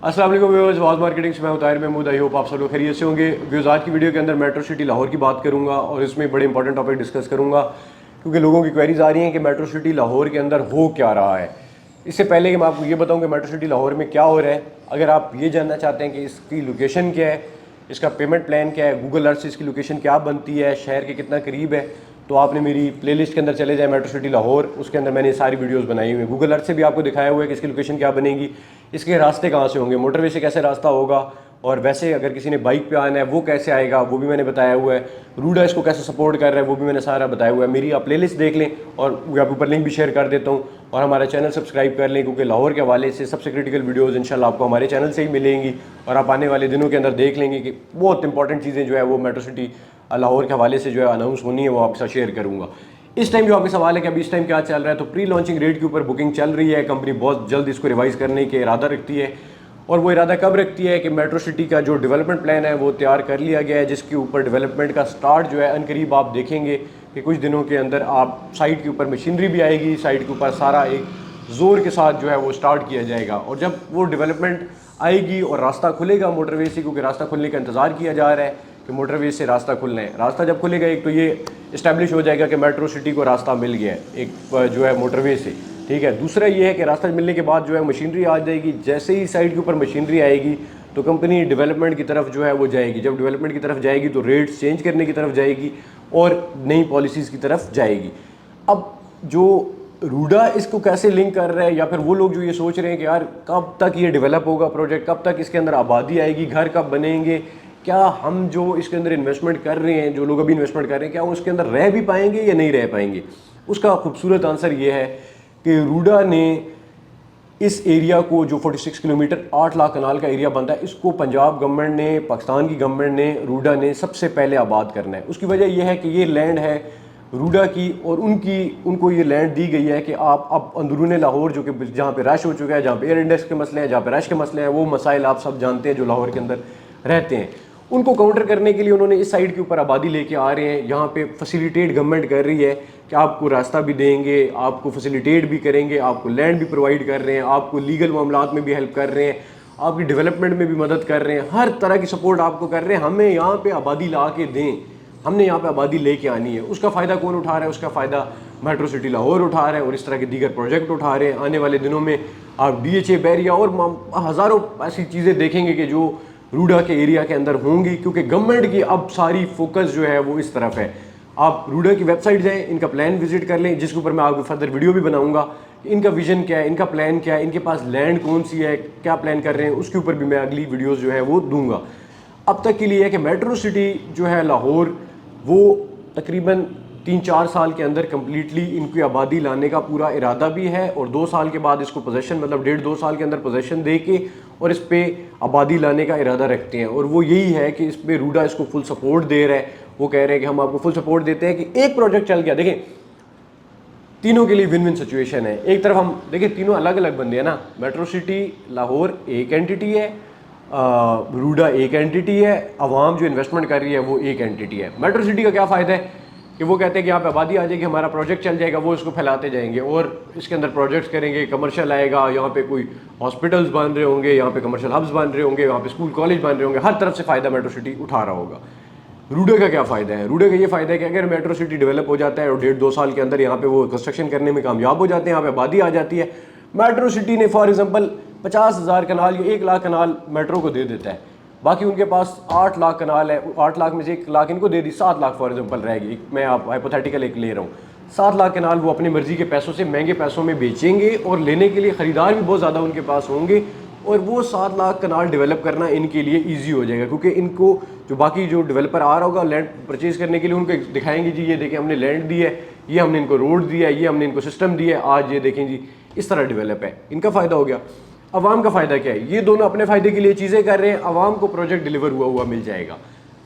अस्सलाम वालेकुम viewers, was marketing से मैं हूं ताहिर महमूद। आई होप आप सब लोग खैरियत से होंगे। व्यूअर्स, आज की वीडियो के अंदर मेट्रो सिटी लाहौर की बात करूंगा और इसमें बड़े इंपॉर्टेंट टॉपिक डिस्कस करूंगा क्योंकि लोगों की क्वेरीज आ रही हैं कि मेट्रो सिटी लाहौर के अंदर हो क्या रहा है। इससे पहले कि मैं आपको ये बताऊं कि मेट्रो सिटी लाहौर में क्या हो रहा है, अगर आप ये जानना चाहते हैं कि इसकी लोकेशन क्या है, इसका पेमेंट प्लान क्या है, गूगल अर्थ से इसकी लोकेशन क्या बनती है, शहर के कितना करीब है, तो आपने मेरी प्लेलिस्ट के अंदर चले जाए मेट्रो सिटी लाहौर, उसके अंदर मैंने सारी वीडियोस बनाई हुई हैं। गूगल अर्थ से भी आपको दिखाया हुआ है कि इसकी लोकेशन क्या बनेगी, इसके रास्ते कहाँ से होंगे, मोटरवे से कैसे रास्ता होगा, और वैसे अगर किसी ने बाइक पे आना है वो कैसे आएगा वो भी मैंने बताया हुआ है। रूडा इसको कैसे सपोर्ट कर रहा है वो भी मैंने सारा बताया हुआ है। मेरी आप प्लेलिस्ट देख लें और यहाँ ऊपर लिंक भी शेयर कर देता हूँ, और हमारा चैनल सब्सक्राइब कर लें क्योंकि लाहौर के हवाले से सबसे क्रिटिकल वीडियोज़ इंशाल्लाह आपको हमारे चैनल से ही मिलेंगी और आप आने वाले दिनों के अंदर देख लेंगे कि बहुत इंपॉर्टेंट चीज़ें जो है वो मेट्रो सिटी लाहौर के हवाले से जो है अनाउंस होनी है, वो आपके साथ शेयर करूँगा। इस टाइम जो आपके सवाल है कि अभी इस टाइम क्या चल रहा है, तो प्री लॉन्चिंग रेट के ऊपर बुकिंग चल रही है। कंपनी बहुत जल्द इसको रिवाइज़ करने के इरादा रखती है, और वो इरादा कब रखती है कि मेट्रो सिटी का जो डेवलपमेंट प्लान है वो तैयार कर लिया गया है, जिसके ऊपर डेवलपमेंट का स्टार्ट जो है अनकरीब आप देखेंगे कि कुछ दिनों के अंदर आप साइट के ऊपर मशीनरी भी आएगी, साइट के ऊपर सारा एक ज़ोर के साथ जो है वो स्टार्ट किया जाएगा। और जब वो डेवलपमेंट आएगी और रास्ता खुलेगा मोटरवे से, क्योंकि रास्ता खुलने का इंतज़ार किया जा रहा है कि मोटरवे से रास्ता खुलना है, रास्ता जब खुलेगा एक तो ये इस्टेब्लिश हो जाएगा कि मेट्रो सिटी को रास्ता मिल गया है एक जो है मोटरवे से, ठीक है। दूसरा ये है कि रास्ता मिलने के बाद जो है मशीनरी आ जाएगी। जैसे ही साइड के ऊपर मशीनरी आएगी तो कंपनी डेवलपमेंट की तरफ जो है वो जाएगी। जब डेवलपमेंट की तरफ जाएगी तो रेट्स चेंज करने की तरफ जाएगी और नई पॉलिसीज़ की तरफ जाएगी। अब जो रूडा इसको कैसे लिंक कर रहा है, या फिर वो लोग जो ये सोच रहे हैं कि यार कब तक ये डेवलप होगा प्रोजेक्ट, कब तक इसके अंदर आबादी आएगी, घर कब बनेंगे, क्या हम जो इसके अंदर इन्वेस्टमेंट कर रहे हैं, जो लोग अभी इन्वेस्टमेंट कर रहे हैं, क्या वो उसके अंदर रह भी पाएंगे या नहीं रह पाएंगे, उसका खूबसूरत आंसर ये है कि रूडा ने इस एरिया को जो 46 किलोमीटर 8 लाख कनाल का एरिया बनता है, इसको पंजाब गवर्नमेंट ने, पाकिस्तान की गवर्नमेंट ने, रूडा ने सबसे पहले आबाद करना है। उसकी वजह यह है कि ये लैंड है रूडा की और उनको ये लैंड दी गई है कि आप अब अंदरून लाहौर जो कि जहाँ पे रश हो चुका है, जहाँ पे एयर इंडेक्स के मसले हैं, जहाँ पे रश के मसले हैं, वो मसाइल आप सब जानते हैं जो लाहौर के अंदर रहते हैं, उनको काउंटर करने के लिए उन्होंने इस साइड के ऊपर आबादी लेके आ रहे हैं। यहाँ पे फैसिलिटेट गवर्नमेंट कर रही है कि आपको रास्ता भी देंगे, आपको फैसिलिटेट भी करेंगे, आपको लैंड भी प्रोवाइड कर रहे हैं, आपको लीगल मामलात में भी हेल्प कर रहे हैं, आपकी डेवलपमेंट में भी मदद कर रहे हैं, हर तरह की सपोर्ट आपको कर रहे हैं। हमें यहाँ पे आबादी ला के दें, हमने यहाँ पे आबादी लेके आनी है। उसका फ़ायदा कौन उठा रहा है? उसका फ़ायदा मेट्रो सिटी लाहौर उठा रहा है और इस तरह के दीगर प्रोजेक्ट उठा रहे हैं। आने वाले दिनों में आप DHA बैरिया और हज़ारों ऐसी चीज़ें देखेंगे कि जो रूडा के एरिया के अंदर होंगी, क्योंकि गवर्नमेंट की अब सारी फोकस जो है वो इस तरफ है। आप रूडा की वेबसाइट जाएं, इनका प्लान विजिट कर लें, जिसके ऊपर मैं आपको फर्दर वीडियो भी बनाऊंगा। इनका विजन क्या है, इनका प्लान क्या है, इनके पास लैंड कौन सी है, क्या प्लान कर रहे हैं, उसके ऊपर भी मैं अगली वीडियोज़ जो है वो दूंगा। अब तक के लिए है कि मेट्रो सिटी जो है लाहौर, वो तकरीबन 3-4 साल के अंदर कम्प्लीटली इनकी आबादी लाने का पूरा इरादा भी है, और 2 साल के बाद इसको पोजेशन, मतलब 1.5-2 साल के अंदर पोजेशन दे के और इस पे आबादी लाने का इरादा रखते हैं। और वो यही है कि इस पे रूडा इसको फुल सपोर्ट दे रहा है। वो कह रहे हैं कि हम आपको फुल सपोर्ट देते हैं कि एक प्रोजेक्ट चल गया, देखें तीनों के लिए विन विन सिचुएशन है। एक तरफ हम देखिए तीनों अलग अलग बंदे हैं ना, मेट्रो सिटी लाहौर एक एंटिटी है, रूडा एक एंटिटी है, अवाम जो इन्वेस्टमेंट कर रही है वो एक एंटिटी है। मेट्रो सिटी का क्या फ़ायदा है कि वो कहते हैं कि यहाँ पे आबादी आ जाएगी, हमारा प्रोजेक्ट चल जाएगा, वो इसको फैलाते जाएंगे और इसके अंदर प्रोजेक्ट्स करेंगे, कमर्शियल आएगा, यहाँ पे कोई हॉस्पिटल्स बन रहे होंगे, यहाँ पे कमर्शियल हब्स बन रहे होंगे, यहाँ पे स्कूल कॉलेज बन रहे होंगे, हर तरफ से फ़ायदा मेट्रो सिटी उठा रहा होगा। रूडा का क्या फ़ायदा है? रूडा का ये फ़ायदा है कि अगर मेट्रो सिटी डेवलप हो जाता है और 1.5-2 साल के अंदर यहाँ पे वो कंस्ट्रक्शन करने में कामयाब हो जाते हैं, यहाँ पे आबादी आ जाती है, मेट्रो सिटी ने फॉर एग्जाम्पल 50,000 कनाल या 1 लाख कनाल मेट्रो को दे देता है, बाकी उनके पास 8 लाख कनाल है, 8 लाख में से 1 लाख इनको दे दी, 7 लाख फॉर एग्जाम्पल रहेगी। मैं आप हाइपोथेटिकल एक ले रहा हूँ, 7 लाख कनाल वो अपनी मर्जी के पैसों से महंगे पैसों में बेचेंगे और लेने के लिए ख़रीदार भी बहुत ज़्यादा उनके पास होंगे, और वो 7 लाख कनाल डेवलप करना इनके लिए ईजी हो जाएगा, क्योंकि इनको जो बाकी जो डेवलपर आ रहा होगा लैंड परचेज़ करने के लिए, उनको दिखाएंगे जी ये देखें हमने लैंड दी है, ये हमने इनको रोड दिया है, ये हमने इनको सिस्टम दिया है, आज ये देखें जी इस तरह डेवलप है। इनका फ़ायदा हो गया। अवाम का फ़ायदा क्या है? ये दोनों अपने फ़ायदे के लिए चीज़ें कर रहे हैं, अवाम को प्रोजेक्ट डिलीवर हुआ मिल जाएगा।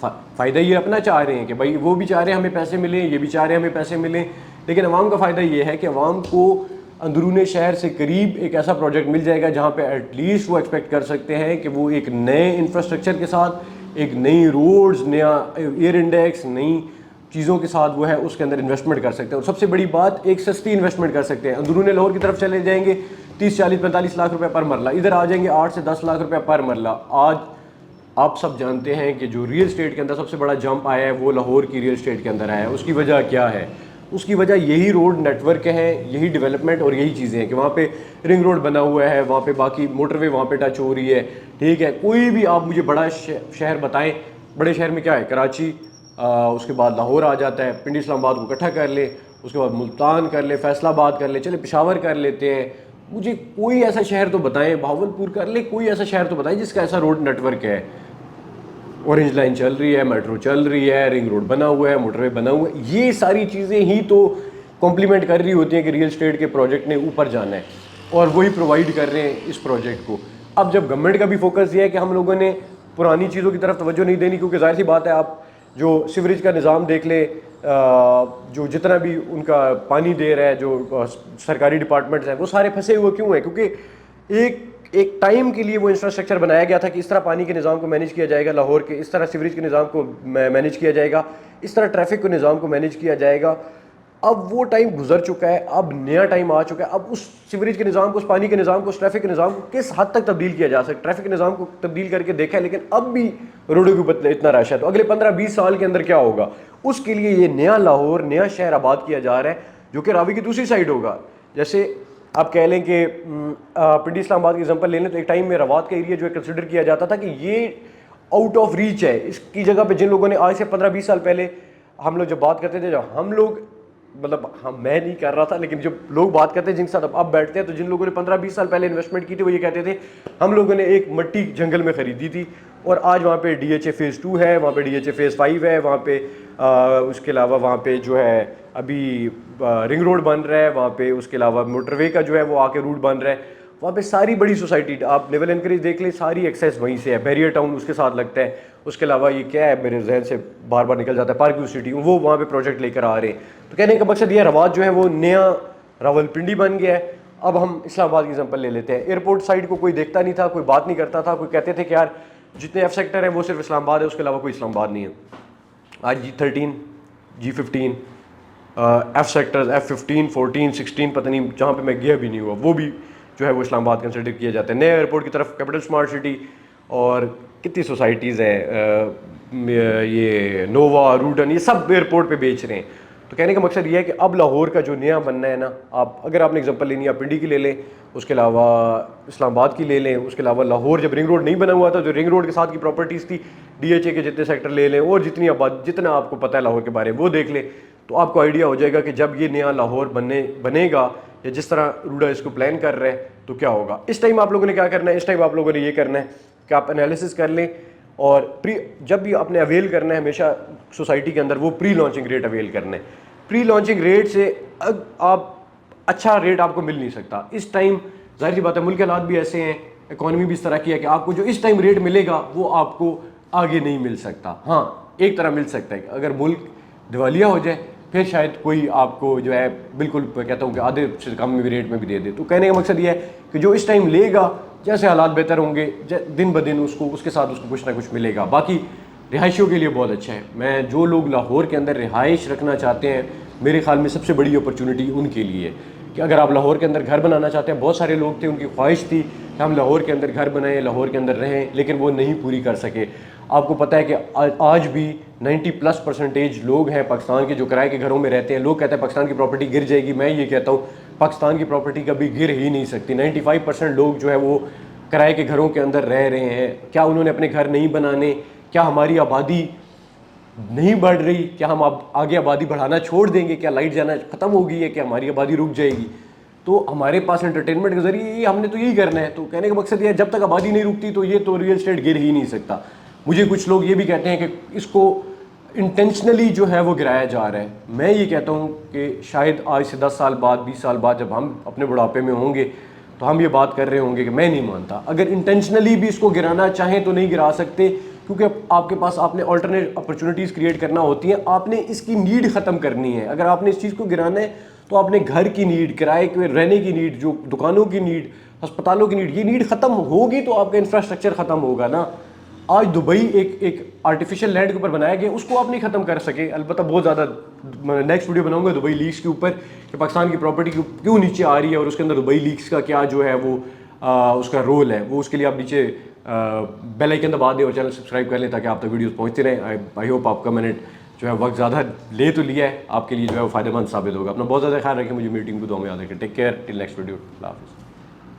फ़ायदा ये अपना चाह रहे हैं कि भाई वो भी चाह रहे हैं हमें पैसे मिलें, ये भी चाह रहे हैं हमें पैसे मिलें, लेकिन अवाम का फ़ायदा ये है कि अवाम को अंदरून शहर से करीब एक ऐसा प्रोजेक्ट मिल जाएगा जहाँ पे एटलीस्ट वो एक्सपेक्ट कर सकते हैं कि वो एक नए इंफ्रास्ट्रक्चर के साथ, एक नई रोड्स, नया एयर इंडेक्स, नई चीज़ों के साथ वो है उसके अंदर इन्वेस्टमेंट कर सकते हैं। और सबसे बड़ी बात, एक सस्ती इन्वेस्टमेंट कर सकते हैं। अंदरून लाहौर की तरफ चले जाएंगे 30, 40, 45 लाख रुपए पर मरला, इधर आ जाएंगे 8 से 10 लाख रुपए पर मरला। आज आप सब जानते हैं कि जो रियल स्टेट के अंदर सबसे बड़ा जंप आया है वो लाहौर की रियल स्टेट के अंदर आया है। उसकी वजह क्या है? उसकी वजह यही रोड नेटवर्क है, यही डेवलपमेंट और यही चीज़ें हैं कि वहाँ पे रिंग रोड बना हुआ है, वहाँ पे बाकी मोटरवे वहाँ पे टच हो रही है। ठीक है, कोई भी आप मुझे बड़ा शहर बताएं, बड़े शहर में क्या है? कराची, उसके बाद लाहौर आ जाता है, पिंडी इस्लामाबाद को इकट्ठा कर ले, उसके बाद मुल्तान कर ले, फैसलाबाद कर ले, चले पेशावर कर लेते हैं। मुझे कोई ऐसा शहर तो बताएं, भावलपुर कर ले, कोई ऐसा शहर तो बताएं जिसका ऐसा रोड नेटवर्क है। ऑरेंज लाइन चल रही है, मेट्रो चल रही है, रिंग रोड बना हुआ है, मोटरवे बना हुआ है। ये सारी चीज़ें ही तो कॉम्प्लीमेंट कर रही होती हैं कि रियल स्टेट के प्रोजेक्ट ने ऊपर जाना है, और वही प्रोवाइड कर रहे हैं इस प्रोजेक्ट को। अब जब गवर्नमेंट का भी फोकस ये है कि हम लोगों ने पुरानी चीज़ों की तरफ तवज्जो नहीं देनी, क्योंकि जाहिर सी बात है, आप जो सीवरेज का निज़ाम देख ले, जो जितना भी उनका पानी दे रहा है, जो सरकारी डिपार्टमेंट्स हैं, वो सारे फंसे हुए क्यों हैं? क्योंकि एक टाइम के लिए वो इंफ्रास्ट्रक्चर बनाया गया था कि इस तरह पानी के निज़ाम को मैनेज किया जाएगा लाहौर के, इस तरह सीवरेज के निज़ाम को मैनेज किया जाएगा, इस तरह ट्रैफिक के निज़ाम को मैनेज किया जाएगा। अब वो टाइम गुजर चुका है, अब नया टाइम आ चुका है। अब उस सीवरेज के निज़ाम को, उस पानी के निज़ाम को, उस ट्रैफिक के निज़ाम को किस हद तक तब्दील किया जा सकता है? ट्रैफिक के निज़ाम को तब्दील करके देखा है, लेकिन अब भी रोडों के ऊपर इतना रश है, तो अगले 15-20 साल के अंदर क्या होगा? उसके लिए ये नया लाहौर, नया शहर आबाद किया जा रहा है, जो कि रावी की दूसरी साइड होगा। जैसे आप कह लें कि पिंडी इस्लामाबाद की एग्जांपल ले लें, तो एक टाइम में रवात का एरिया जो है कंसिडर किया जाता था कि ये आउट ऑफ रीच है। इसकी जगह पे जिन लोगों ने आज से 15-20 साल पहले हम लोग जब बात करते थे, जब हम लोग, मतलब मैं नहीं कर रहा था, लेकिन जब लोग बात करते हैं जिनके साथ अब बैठते हैं, तो जिन लोगों ने 15-20 साल पहले इन्वेस्टमेंट की थी, वो ये कहते थे हम लोगों ने एक मट्टी जंगल में ख़रीदी थी, और आज वहाँ पे DHA फेज़ 2 है, वहाँ पे DHA फेज़ 5 है, वहाँ पे उसके अलावा वहाँ पे जो है अभी रिंग रोड बन रहा है, वहाँ पे उसके अलावा मोटरवे का जो है वो आके रूट बन रहा है। वहाँ पे सारी बड़ी सोसाइटी, आप नेवल एनकरेज देख लें, सारी एक्सेस वहीं से है। बैरियर टाउन उसके साथ लगता है। उसके अलावा ये क्या है, मेरे जहन से बार बार निकल जाता है, पार्क व्यू सिटी, वो वहाँ पे प्रोजेक्ट लेकर आ रहे हैं। तो कहने का मकसद ये, रवात जो है वो नया रावलपिंडी बन गया है। अब हम इस्लामाबाद की एग्जाम्पल ले लेते हैं। एयरपोर्ट साइड को कोई देखता नहीं था, कोई बात नहीं करता था, कोई कहते थे कि यार जितने F सेक्टर हैं वो सिर्फ इस्लामाबाद है, उसके अलावा कोई इस्लामाबाद नहीं है। आज G13, G15, F sectors, F15, 14, 16, पता नहीं, जहाँ पे मैं गया भी नहीं हुआ, वो भी जो है वो इस्लामाबाद कंसिडर किया जाता है। नए एयरपोर्ट की तरफ कैपिटल स्मार्ट सिटी, और कितनी सोसाइटीज़ हैं, ये नोवा, रूडन, ये सब एयरपोर्ट पे बेच रहे हैं। तो कहने का मकसद ये है कि अब लाहौर का जो नया बनना है ना, आप अगर आपने एग्जांपल लेनी है, आप पिंडी की ले लें, उसके अलावा इस्लामाबाद की ले लें, उसके अलावा लाहौर जब रिंग रोड नहीं बना हुआ था, जो रिंग रोड के साथ की प्रॉपर्टीज़ थी, DHA के जितने सेक्टर ले लें, और जितना आपको पता है लाहौर के बारे में वो देख लें, तो आपको आइडिया हो जाएगा कि जब ये नया लाहौर बनेगा, या जिस तरह रूडा इसको प्लान कर रहे हैं, तो क्या होगा। इस टाइम आप लोगों ने क्या करना है? इस टाइम आप लोगों ने ये करना है कि आप एनालिसिस कर लें, और जब भी आपने अवेल करना है, हमेशा सोसाइटी के अंदर वो प्री लॉन्चिंग रेट अवेल करना है। प्री लॉन्चिंग रेट से आप अच्छा रेट आपको मिल नहीं सकता इस टाइम। जाहिर सी बात है, मुल्क के हालात भी ऐसे हैं, इकॉनमी भी इस तरह की है कि आपको जो इस टाइम रेट मिलेगा वो आपको आगे नहीं मिल सकता। हाँ, एक तरह मिल सकता है, अगर मुल्क दिवालिया हो जाए फिर शायद कोई आपको जो है बिल्कुल, कहता हूँ कि आधे से कम में भी रेट में भी दे दे। तो कहने का मकसद ये है कि जो इस टाइम लेगा, जैसे हालात बेहतर होंगे दिन ब दिन, उसके साथ उसको कुछ ना कुछ मिलेगा। बाकी रिहायशियों के लिए बहुत अच्छा है। मैं जो लोग लाहौर के अंदर रिहाइश रखना चाहते हैं, मेरे ख्याल में सबसे बड़ी अपॉर्चुनिटी उनके लिए है कि अगर आप लाहौर के अंदर घर बनाना चाहते हैं, बहुत सारे लोग थे, उनकी ख्वाहिश थी कि हम लाहौर के अंदर घर बनाएं, लाहौर के अंदर रहें, लेकिन वो नहीं पूरी कर सके। आपको पता है कि आज भी 90+ % लोग हैं पाकिस्तान के जो किराए के घरों में रहते हैं। लोग कहते हैं पाकिस्तान की प्रॉपर्टी गिर जाएगी, मैं ये कहता हूँ पाकिस्तान की प्रॉपर्टी कभी गिर ही नहीं सकती। 95% लोग जो है वो किराए के घरों के अंदर रह रहे हैं। क्या उन्होंने अपने घर नहीं बनाने? क्या हमारी आबादी नहीं बढ़ रही? क्या हम अब आगे आबादी बढ़ाना छोड़ देंगे? क्या लाइट जाना ख़त्म हो गई है? क्या हमारी आबादी रुक जाएगी? तो हमारे पास एंटरटेनमेंट के ज़रिए हमने तो यही करना है। तो कहने का मकसद ये है, जब तक आबादी नहीं रुकती तो ये तो रियल एस्टेट गिर ही नहीं सकता। मुझे कुछ लोग ये भी कहते हैं कि इसको इंटेंशनली जो है वो गिराया जा रहा है। मैं ये कहता हूँ कि शायद आज से 10 साल बाद, 20 साल बाद जब हम अपने बुढ़ापे में होंगे तो हम ये बात कर रहे होंगे कि मैं नहीं मानता। अगर इंटेंशनली भी इसको गिराना चाहें तो नहीं गिरा सकते, क्योंकि आपके पास आपने अल्टरनेट अपॉर्चुनिटीज़ क्रिएट करना होती हैं। आपने इसकी नीड ख़त्म करनी है। अगर आपने इस चीज़ को गिराना है तो आपने घर की नीड, किराए के रहने की नीड, जो दुकानों की नीड, अस्पतालों की नीड, ये नीड ख़त्म होगी तो आपका इंफ्रास्ट्रक्चर ख़त्म होगा ना। आज दुबई एक आर्टिफिशियल लैंड के ऊपर बनाया गया, उसको आप नहीं ख़त्म कर सके। अलबत्ता बहुत ज़्यादा नेक्स्ट वीडियो बनाऊंगा दुबई लीक्स के ऊपर कि पाकिस्तान की प्रॉपर्टी क्यों नीचे आ रही है और उसके अंदर दुबई लीक्स का क्या जो है वो उसका रोल है। वो उसके लिए आप नीचे बेल आइकन दबा दें और चैनल सब्सक्राइब कर लें ताकि आप तक वीडियोस पहुंचते रहें। आई होप आपका मैंने जो है वक्त ज़्यादा ले तो लिया है, आपके लिए जो है वो फ़ायदेमंद साबित होगा। अपना बहुत ज़्यादा ख्याल रखें, मुझे मीटिंग को दुआ में याद रखें। Take care, till next video, अल्लाह हाफ़िज़।